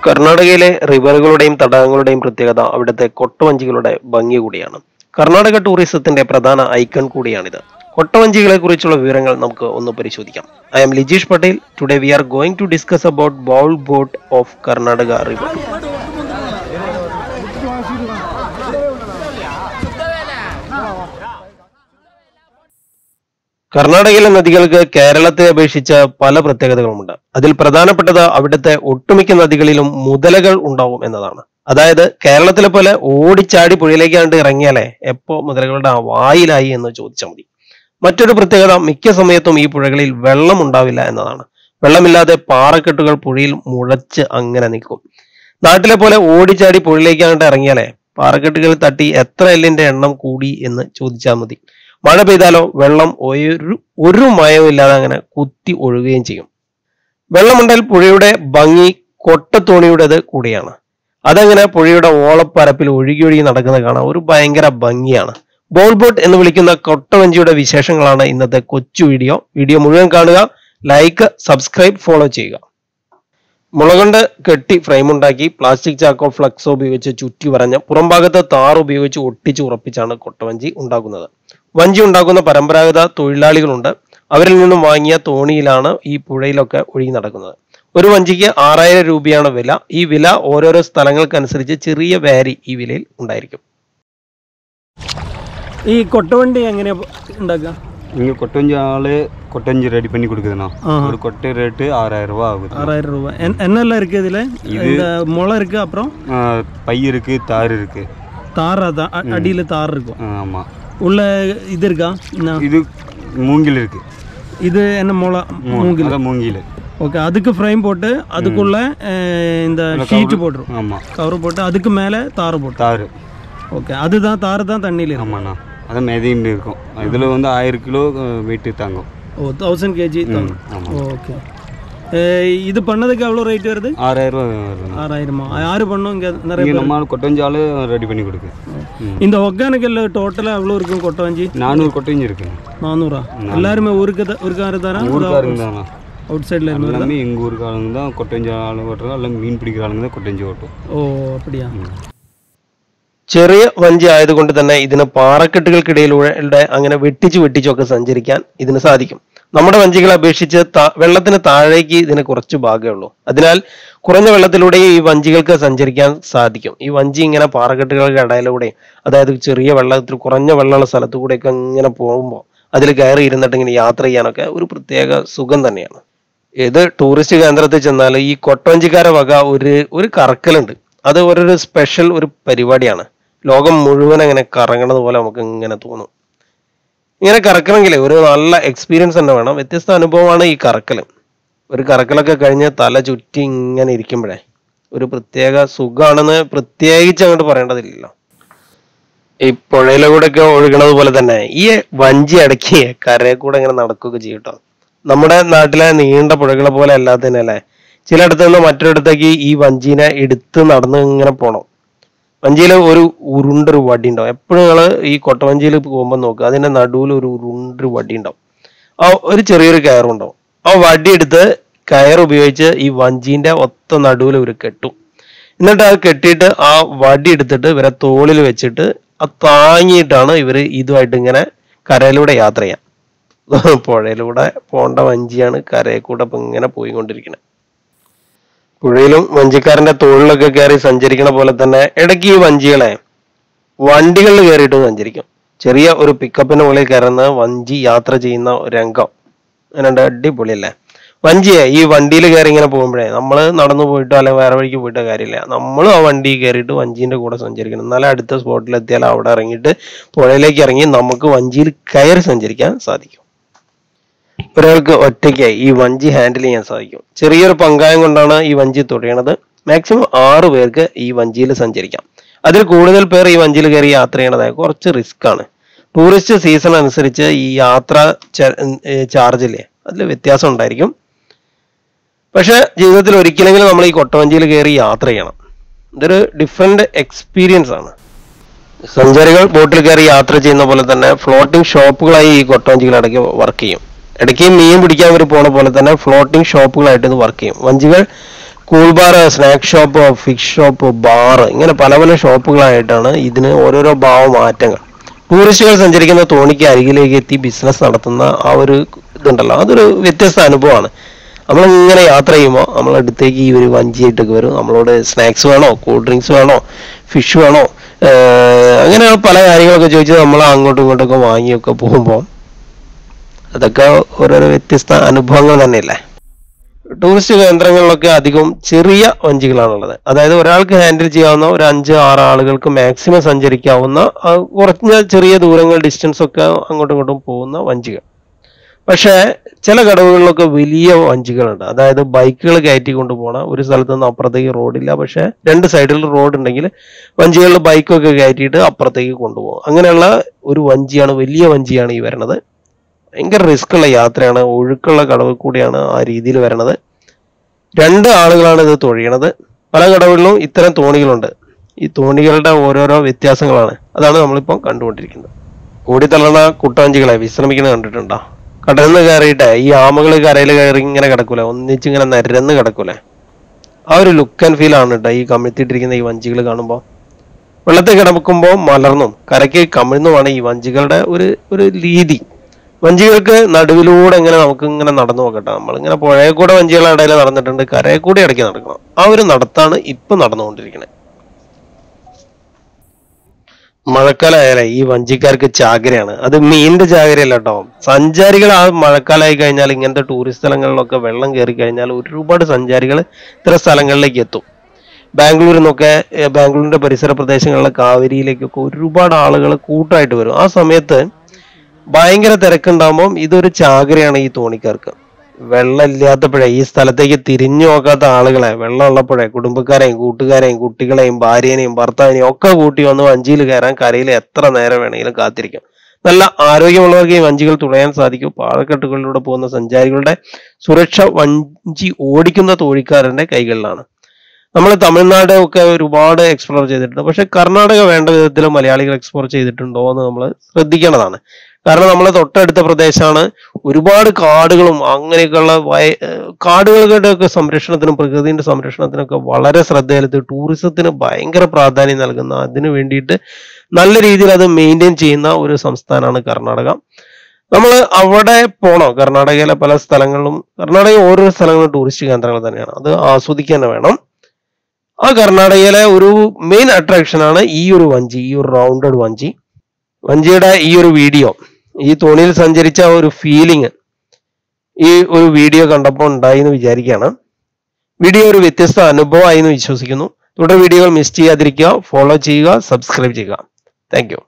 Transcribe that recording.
കർണാടകയിലെ റിവറുകളുടെയും തടാകങ്ങളുടെയും പ്രത്യേകത അവിടുത്തെ കൊട്ടവഞ്ചികളുടെ ഭംഗി കൂടിയാണ്. കർണാടക ടൂറിസത്തിന്റെ പ്രധാന ഐക്കൺ കൂടിയാണിത്. കൊട്ടവഞ്ചികളെ കുറിച്ചുള്ള വിവരങ്ങൾ നമുക്ക് ഒന്ന് പരിശോധിക്കാം. I am Lijeesh Patel. Today we are going to discuss about bowl boat of Karnataka river. കർണാടകയിലെ നദികൾക്ക് കേരളത്തെ അപേക്ഷിച്ച് പല പ്രത്യേകതകളുമുണ്ട്. അതിൽ പ്രധാനപ്പെട്ടത് അവിടുത്തെ ഒട്ടുമിക്ക നദികളിലും മുതലകൾ ഉണ്ടാവും എന്നതാണ്. അതായത് കേരളത്തിലെ പോലെ ഓടിച്ചാടി പുഴയിലേക്കാണ്ട് ഇറങ്ങിയാലേ എപ്പോ മുതലകളുടെ വായിലായി എന്ന് ചോദിച്ചാൽ മതി. മറ്റൊരു പ്രത്യേകത, മിക്ക സമയത്തും ഈ പുഴകളിൽ വെള്ളം ഉണ്ടാവില്ല എന്നതാണ്. വെള്ളമില്ലാതെ പാറക്കെട്ടുകൾ പുഴയിൽ മുഴച്ച് അങ്ങനെ നിൽക്കും. നാട്ടിലെ പോലെ ഓടിച്ചാടി പുഴയിലേക്കാണ്ട് ഇറങ്ങിയാലേ പാറക്കെട്ടുകൾ തട്ടി എത്ര എല്ലിന്റെ എണ്ണം കൂടി എന്ന് ചോദിച്ചാൽ മതി. മഴ പെയ്താലോ വെള്ളം ഒരു മയവും ഇല്ലാതെ അങ്ങനെ കുത്തി ഒഴുകുകയും ചെയ്യും. വെള്ളമുണ്ടാൽ പുഴയുടെ ഭംഗി കൊട്ടത്തോണിയുടേത് കൂടിയാണ്. അതങ്ങനെ പുഴയുടെ ഓളപ്പരപ്പിൽ ഒഴുകി നടക്കുന്നത് കാണാൻ ഒരു ഭയങ്കര ഭംഗിയാണ്. ബോൾ ബോട്ട് എന്ന് വിളിക്കുന്ന കൊട്ടവഞ്ചിയുടെ വിശേഷങ്ങളാണ് ഇന്നത്തെ കൊച്ചു വീഡിയോ മുഴുവൻ കാണുക. ലൈക്ക്, സബ്സ്ക്രൈബ്, ഫോളോ ചെയ്യുക. മുളകൊണ്ട് കെട്ടി ഫ്രെയിമുണ്ടാക്കി പ്ലാസ്റ്റിക് ചാക്കോ ഫ്ലക്സോ ഉപയോഗിച്ച് ചുറ്റി വരഞ്ഞ് പുറംഭാഗത്ത് താർ ഉപയോഗിച്ച് ഒട്ടിച്ച് ഉറപ്പിച്ചാണ് കൊട്ടവഞ്ചി ഉണ്ടാക്കുന്നത്. വഞ്ചി ഉണ്ടാക്കുന്ന പരമ്പരാഗത തൊഴിലാളികളുണ്ട്. അവരിൽ നിന്നും വാങ്ങിയ തോണിയിലാണ് ഈ പുഴയിലൊക്കെ ഒഴുകി നടക്കുന്നത്. ഒരു വഞ്ചിക്ക് 6000 രൂപയാണ് വില. ഈ വില ഓരോരോ സ്ഥലങ്ങൾക്കനുസരിച്ച് ചെറിയ വാരി ഈ വിലയിൽ ഉണ്ടായിരിക്കും. ഈ കൊട്ടവണ്ടി എങ്ങനെയാ ഉണ്ടാക്കുക? இங்கே கொட்டஞ்சி ஆள் கொட்டஞ்சி ரெடி பண்ணி கொடுக்குதுண்ணா. ஒரு கொட்டை ரேட்டு 6000 ரூபா ஆகுது. 6000 ரூபா. என்னெல்லாம் இருக்குது இதில்? இந்த முளை இருக்குது, அப்புறம் பை இருக்குது, தார் இருக்குது. தார் அதான் அடியில் தார் இருக்கும். ஆமாம். உள்ள இது இருக்கா? இது மூங்கில் இருக்குது. இது என்ன முளை? மூங்கில். அதான் மூங்கில். ஓகே. அதுக்கு ஃப்ரேம் போட்டு அதுக்குள்ளே இந்த ஷீட்டு போட்டுரும். ஆமாம். கவர் போட்டு அதுக்கு மேலே தார் போட்டு. தார். ஓகே. அதுதான் தார் தான் தண்ணியில். ஆமாண்ணா. அதான் மெதின்னு இருக்கும். இதில் வந்து 1000 கிலோ வெயிட்டு தாங்கும். ஓ, 1000 kg தாங்கும். ஓகே. இது பண்ணதுக்கு எவ்வளோ ரேட் வருது? 6000 ரூபா வருது. 6000. யாரு பண்ணும் இங்கே? நிறைய நம்ம கொட்டஞ்சி ஆள் ரெடி பண்ணி கொடுக்கு. இந்த ஒகேனக்கல்ல டோட்டலாக எவ்வளோ இருக்கும் கொட்டவஞ்சி? 400 கொட்டஞ்சி இருக்கு. 400? எல்லாருமே ஊருக்காரு தானே? ஊருக்காரங்க தானே. அவுட் சைடில் இருந்து எல்லாமே எங்கள் ஊருக்கு ஆளுங்க தான் கொட்டஞ்சி ஆள் ஓட்டுறோம். எல்லாம் மீன் பிடிக்கிற ஆளுங்க தான் கொட்டஞ்சி ஓட்டும். ഓ, அப்படியா? ചെറിയ വഞ്ചി ആയതുകൊണ്ട് തന്നെ ഇതിന് പാറക്കെട്ടുകൾക്കിടയിലൂടെ അങ്ങനെ വെട്ടിച്ചൊക്കെ സഞ്ചരിക്കാൻ ഇതിന് സാധിക്കും. നമ്മുടെ വഞ്ചികളെ അപേക്ഷിച്ച് വെള്ളത്തിന് താഴേക്ക് ഇതിന് കുറച്ച് ഭാഗമേ ഉള്ളൂ. അതിനാൽ കുറഞ്ഞ വെള്ളത്തിലൂടെ ഈ വഞ്ചികൾക്ക് സഞ്ചരിക്കാൻ സാധിക്കും. ഈ വഞ്ചി ഇങ്ങനെ പാറക്കെട്ടുകളുടെ ഇടയിലൂടെ, അതായത് ചെറിയ വെള്ളത്തിൽ കുറഞ്ഞ വെള്ളമുള്ള സ്ഥലത്തു കൂടെയൊക്കെ ഇങ്ങനെ പോകുമ്പോൾ അതിൽ കയറി ഇരുന്നിട്ട് ഇങ്ങനെ യാത്ര ചെയ്യാനൊക്കെ ഒരു പ്രത്യേക സുഖം തന്നെയാണ്. ഏത് ടൂറിസ്റ്റ് കേന്ദ്രത്തിൽ ചെന്നാലും ഈ കൊട്ടവഞ്ചിക്കാരെ വക ഒരു കറക്കലുണ്ട്. അത് ഒരു സ്പെഷ്യൽ ഒരു പരിപാടിയാണ്. ലോകം മുഴുവൻ അങ്ങനെ കറങ്ങണത് പോലെ നമുക്ക് ഇങ്ങനെ തോന്നും. ഇങ്ങനെ കറക്കണമെങ്കിൽ ഒരു നല്ല എക്സ്പീരിയൻസ് തന്നെ വേണം. വ്യത്യസ്ത അനുഭവമാണ് ഈ കറക്കൽ. ഒരു കറക്കലൊക്കെ കഴിഞ്ഞ് തല ചുറ്റി ഇങ്ങനെ ഇരിക്കുമ്പോഴേ ഒരു പ്രത്യേക സുഖമാണെന്ന് പ്രത്യേകിച്ച് അങ്ങോട്ട് പറയേണ്ടതില്ലല്ലോ. ഈ പുഴയിലൂടെ ഒക്കെ ഒഴുകണത് പോലെ തന്നെ ഈ വഞ്ചി ഇടയ്ക്ക് കരയിൽ കൂടെ ഇങ്ങനെ നടക്കുകയൊക്കെ ചെയ്യും കേട്ടോ. നമ്മുടെ നാട്ടിലെ നീണ്ട പുഴകളെ പോലെ അല്ലാത്തന്നെ അല്ലേ, ചിലയിടത്ത് നിന്ന് മറ്റൊരിടത്തേക്ക് ഈ വഞ്ചീനെ എടുത്ത് നടന്ന് ഇങ്ങനെ പോകണം. വഞ്ചിയിൽ ഒരു ഉരുണ്ടൊരു വടി ഉണ്ടാവും. എപ്പോഴും നിങ്ങൾ ഈ കൊട്ടവഞ്ചിയിൽ പോകുമ്പോൾ നോക്കുക, അതിൻ്റെ നടുവിൽ ഒരു ഉരുണ്ടൊരു വടി ഉണ്ടാവും. ആ ഒരു ചെറിയൊരു കയറുണ്ടാവും. ആ വടി എടുത്ത് കയർ ഉപയോഗിച്ച് ഈ വഞ്ചീൻ്റെ ഒത്ത നടുവിൽ ഒരു കെട്ടും. എന്നിട്ട് അത് കെട്ടിയിട്ട് ആ വടി എടുത്തിട്ട് ഇവരെ തോളിൽ വെച്ചിട്ട് ആ താങ്ങിയിട്ടാണ് ഇവർ ഇതുമായിട്ട് ഇങ്ങനെ കരയിലൂടെ യാത്ര ചെയ്യാം. പുഴയിലൂടെ പോകേണ്ട വഞ്ചിയാണ് കരയിൽ കൂടെ ഇപ്പം ഇങ്ങനെ പോയിക്കൊണ്ടിരിക്കുന്നത്. പുഴയിലും വഞ്ചിക്കാരന്റെ തോളിലൊക്കെ കയറി സഞ്ചരിക്കണ പോലെ തന്നെ ഇടയ്ക്ക് ഈ വഞ്ചികളെ വണ്ടികളിൽ കയറിയിട്ട് സഞ്ചരിക്കും. ചെറിയ ഒരു പിക്കപ്പിന് മുകളിൽ കയറുന്ന വഞ്ചി യാത്ര ചെയ്യുന്ന രംഗം അങ്ങനെ അടിപൊളിയല്ലേ. വഞ്ചിയെ ഈ വണ്ടിയിൽ കയറി ഇങ്ങനെ പോകുമ്പോഴേ നമ്മൾ നടന്നു പോയിട്ടോ അല്ലെങ്കിൽ വേറെ വഴിക്ക് പോയിട്ടോ കാര്യമില്ല, നമ്മളും ആ വണ്ടി കയറിയിട്ട് വഞ്ചീൻ്റെ കൂടെ സഞ്ചരിക്കണം. എന്നാലും അടുത്ത സ്പോട്ടിലെത്തിയാൽ അവിടെ ഇറങ്ങിയിട്ട് പുഴയിലേക്ക് ഇറങ്ങി നമുക്ക് വഞ്ചിയിൽ കയറി സഞ്ചരിക്കാൻ സാധിക്കും. ഒരാൾക്ക് ഒറ്റയ്ക്കായി ഈ വഞ്ചി ഹാൻഡിൽ ചെയ്യാൻ സാധിക്കും. ചെറിയൊരു പങ്കായം കൊണ്ടാണ് ഈ വഞ്ചി തുഴയണത്. മാക്സിമം 6 പേർക്ക് ഈ വഞ്ചിയിൽ സഞ്ചരിക്കാം. അതിൽ കൂടുതൽ പേർ ഈ വഞ്ചിയിൽ കയറി യാത്ര ചെയ്യണത് കുറച്ച് റിസ്ക് ആണ്. ടൂറിസ്റ്റ് സീസൺ അനുസരിച്ച് ഈ യാത്ര ചാർജില്ലേ അതിൽ വ്യത്യാസം ഉണ്ടായിരിക്കും. പക്ഷെ ജീവിതത്തിൽ ഒരിക്കലെങ്കിലും നമ്മൾ ഈ കൊട്ടവഞ്ചിയിൽ കയറി യാത്ര ചെയ്യണം. ഇതൊരു ഡിഫറെന്റ് എക്സ്പീരിയൻസ് ആണ്. സഞ്ചാരികൾ ബോട്ടിൽ കയറി യാത്ര ചെയ്യുന്ന പോലെ തന്നെ ഫ്ലോട്ടിംഗ് ഷോപ്പുകളായി ഈ കൊട്ടവഞ്ചികൾ ഇടയ്ക്ക് വർക്ക് ചെയ്യും. ഇടയ്ക്ക് മീൻ പിടിക്കാൻ അവർ പോണ പോലെ തന്നെ ഫ്ലോട്ടിംഗ് ഷോപ്പുകളായിട്ട് ഇത് വർക്ക് ചെയ്യും. വഞ്ചികൾ cool bar, snack shop, fish shop, bar, ഇങ്ങനെ പല പല ഷോപ്പുകളായിട്ടാണ് ഇതിന് ഓരോരോ ഭാവമാറ്റങ്ങൾ. ടൂറിസ്റ്റുകൾ സഞ്ചരിക്കുന്ന തോണിക്ക് അരികിലേക്ക് എത്തി ബിസിനസ് നടത്തുന്ന ആ ഒരു ഇതുണ്ടല്ലോ, അതൊരു വ്യത്യസ്ത അനുഭവമാണ്. നമ്മളിങ്ങനെ യാത്ര ചെയ്യുമ്പോൾ നമ്മളടുത്തേക്ക് ഈ ഒരു വഞ്ചിയായിട്ടൊക്കെ വരും. നമ്മളോട് സ്നാക്സ് വേണോ, കൂൾ ഡ്രിങ്ക്സ് വേണോ, ഫിഷ് വേണോ, അങ്ങനെ പല കാര്യങ്ങളൊക്കെ ചോദിച്ച് നമ്മൾ അങ്ങോട്ടും ഇങ്ങോട്ടൊക്കെ വാങ്ങിയൊക്കെ പോകുമ്പോൾ അതൊക്കെ ഓരോരോ വ്യത്യസ്ത അനുഭവങ്ങൾ തന്നെയല്ലേ. ടൂറിസ്റ്റ് കേന്ദ്രങ്ങളിലൊക്കെ അധികം ചെറിയ വഞ്ചികളാണുള്ളത്. അതായത് ഒരാൾക്ക് ഹാൻഡിൽ ചെയ്യാവുന്ന ഒരു 5-6 ആളുകൾക്ക് മാക്സിമം സഞ്ചരിക്കാവുന്ന കുറഞ്ഞ ചെറിയ ദൂരങ്ങൾ, ഡിസ്റ്റൻസ് ഒക്കെ അങ്ങോട്ടും ഇങ്ങോട്ടും പോകുന്ന വഞ്ചികൾ. പക്ഷേ ചില കടവുകളിലൊക്കെ വലിയ വഞ്ചികളുണ്ട്. അതായത് ബൈക്കുകൾ കയറ്റി കൊണ്ടുപോകണം. ഒരു സ്ഥലത്ത് നിന്ന് അപ്പുറത്തേക്ക് റോഡില്ല, പക്ഷെ 2 സൈഡിൽ റോഡ് ഉണ്ടെങ്കിൽ വഞ്ചികളിൽ ബൈക്കൊക്കെ കയറ്റിയിട്ട് അപ്പുറത്തേക്ക് കൊണ്ടുപോകും. അങ്ങനെയുള്ള ഒരു വഞ്ചിയാണ്, വലിയ വഞ്ചിയാണ് ഈ വരണത്. ഭയങ്കര റിസ്ക് ഉള്ള യാത്രയാണ്. ഒഴുക്കുള്ള കടവ് കൂടിയാണ് ആ രീതിയിൽ വരണത്. 2 ആളുകളാണ് ഇത് തൊഴിയണത്. പല കടവുകളിലും ഇത്തരം തോണികളുണ്ട്. ഈ തോണികളുടെ ഓരോരോ വ്യത്യാസങ്ങളാണ്. അതാണ് നമ്മളിപ്പം കണ്ടുകൊണ്ടിരിക്കുന്നത്. ഓടിത്തള്ളുന്ന കുട്ടവഞ്ചികളെ വിശ്രമിക്കുന്നത് കണ്ടിട്ടുണ്ടോ? കടലിൽ നിന്ന് കയറിയിട്ട് ഈ ആമകൾ കരയിൽ കയറി ഇങ്ങനെ കിടക്കൂലെ, ഒന്നിച്ചിങ്ങനെ നിരന്ന് കിടക്കൂലെ, ആ ഒരു ലുക്ക് ആൻഡ് ഫീൽ ആണ് കേട്ടോ ഈ കമിഴ്ത്തിയിട്ടിരിക്കുന്ന ഈ വഞ്ചികൾ കാണുമ്പോൾ. വെള്ളത്തിൽ കിടക്കുമ്പോൾ മലർന്നും കരയ്ക്ക് കമിഴ്ന്നുമാണ് ഈ വഞ്ചികളുടെ ഒരു രീതി. വഞ്ചികൾക്ക് നടുവിലൂടെ ഇങ്ങനെ നമുക്ക് ഇങ്ങനെ നടന്നു നോക്കട്ടെ. നമ്മളിങ്ങനെ പുഴയെ കൂടെ വഞ്ചികളുടെ ഇടയിൽ നടന്നിട്ടുണ്ട്, കരയെ കൂടെ ഇടയ്ക്ക് നടക്കണം. ആ ഒരു നടത്താണ് ഇപ്പൊ നടന്നുകൊണ്ടിരിക്കുന്നത്. മഴക്കാലമായാലേ ഈ വഞ്ചിക്കാർക്ക് ചാകരയാണ്. അത് മീനിന്റെ ചാകരയല്ല കേട്ടോ. സഞ്ചാരികൾ ആ മഴക്കാലമായി കഴിഞ്ഞാൽ ഇങ്ങനത്തെ ടൂറിസ്റ്റ് സ്ഥലങ്ങളിലൊക്കെ വെള്ളം കയറി കഴിഞ്ഞാൽ ഒരുപാട് സഞ്ചാരികൾ ഇത്തരം സ്ഥലങ്ങളിലേക്ക് എത്തും. ബാംഗ്ലൂരിൽ നിന്നൊക്കെ, ബാംഗ്ലൂരിന്റെ പരിസര പ്രദേശങ്ങളിലെ കാവേരിയിലേക്കൊക്കെ ഒരുപാട് ആളുകൾ കൂട്ടായിട്ട് വരും. ആ സമയത്ത് ഭയങ്കര തിരക്കുണ്ടാകുമ്പോൾ ഇതൊരു ചാകരയാണ് ഈ തോണിക്കാർക്ക്. വെള്ളം ഇല്ലാത്തപ്പോഴേ ഈ സ്ഥലത്തേക്ക് തിരിഞ്ഞു നോക്കാത്ത ആളുകളെ, വെള്ളം ഉള്ളപ്പോഴേ കുടുംബക്കാരെയും കൂട്ടുകാരെയും കുട്ടികളെയും ഭാര്യേനെയും ഭർത്താവിനെയും ഒക്കെ കൂട്ടി വന്ന് വഞ്ചിയിൽ കയറാൻ കരയിൽ എത്ര നേരം വേണമെങ്കിലും കാത്തിരിക്കും. നല്ല ആരോഗ്യമുള്ളവർക്ക് ഈ വഞ്ചികൾ തുഴയാൻ സാധിക്കും. പാറക്കെട്ടുകളിലൂടെ പോകുന്ന സഞ്ചാരികളുടെ സുരക്ഷ വഞ്ചി ഓടിക്കുന്ന തോഴിക്കാരന്റെ കൈകളിലാണ്. നമ്മൾ തമിഴ്നാട് ഒക്കെ ഒരുപാട് എക്സ്പ്ലോർ ചെയ്തിട്ടുണ്ട്. പക്ഷെ കർണാടക വേണ്ട വിധത്തിൽ മലയാളികൾ എക്സ്പ്ലോർ ചെയ്തിട്ടുണ്ടോ എന്ന് നമ്മൾ ശ്രദ്ധിക്കേണ്ടതാണ്. കാരണം നമ്മൾ തൊട്ടടുത്ത പ്രദേശമാണ്. ഒരുപാട് കാടുകളും അങ്ങനെയൊക്കെയുള്ള കാടുകളുടെ ഒക്കെ സംരക്ഷണത്തിനും പ്രകൃതിയുടെ സംരക്ഷണത്തിനൊക്കെ വളരെ ശ്രദ്ധ ചെലുത്തി ടൂറിസത്തിന് ഭയങ്കര പ്രാധാന്യം നൽകുന്ന, അതിനു വേണ്ടിയിട്ട് നല്ല രീതിയിൽ അത് മെയിൻറ്റെയിൻ ചെയ്യുന്ന ഒരു സംസ്ഥാനമാണ് കർണാടക. നമ്മൾ അവിടെ പോണോ? കർണാടകയിലെ പല സ്ഥലങ്ങളിലും, കർണാടക ഓരോ സ്ഥലങ്ങളും ടൂറിസ്റ്റ് കേന്ദ്രങ്ങൾ തന്നെയാണ്. അത് ആസ്വദിക്കാൻ വേണം. ആ കർണാടകയിലെ ഒരു മെയിൻ അട്രാക്ഷനാണ് ഈ ഒരു വഞ്ചി, ഈ ഒരു റൗണ്ടഡ് വഞ്ചി. വഞ്ചിയുടെ ഈ ഒരു വീഡിയോ, ഈ തോണിയിൽ സഞ്ചരിച്ച ഒരു ഫീലിംഗ് ഈ ഒരു വീഡിയോ കണ്ടപ്പോൾ ഉണ്ടായി എന്ന് വിചാരിക്കുകയാണ്. വീഡിയോ ഒരു വ്യത്യസ്ത അനുഭവമായി എന്ന് വിശ്വസിക്കുന്നു. തുടർ വീഡിയോകൾ മിസ് ചെയ്യാതിരിക്കുക, ഫോളോ ചെയ്യുക, സബ്സ്ക്രൈബ് ചെയ്യുക. Thank you.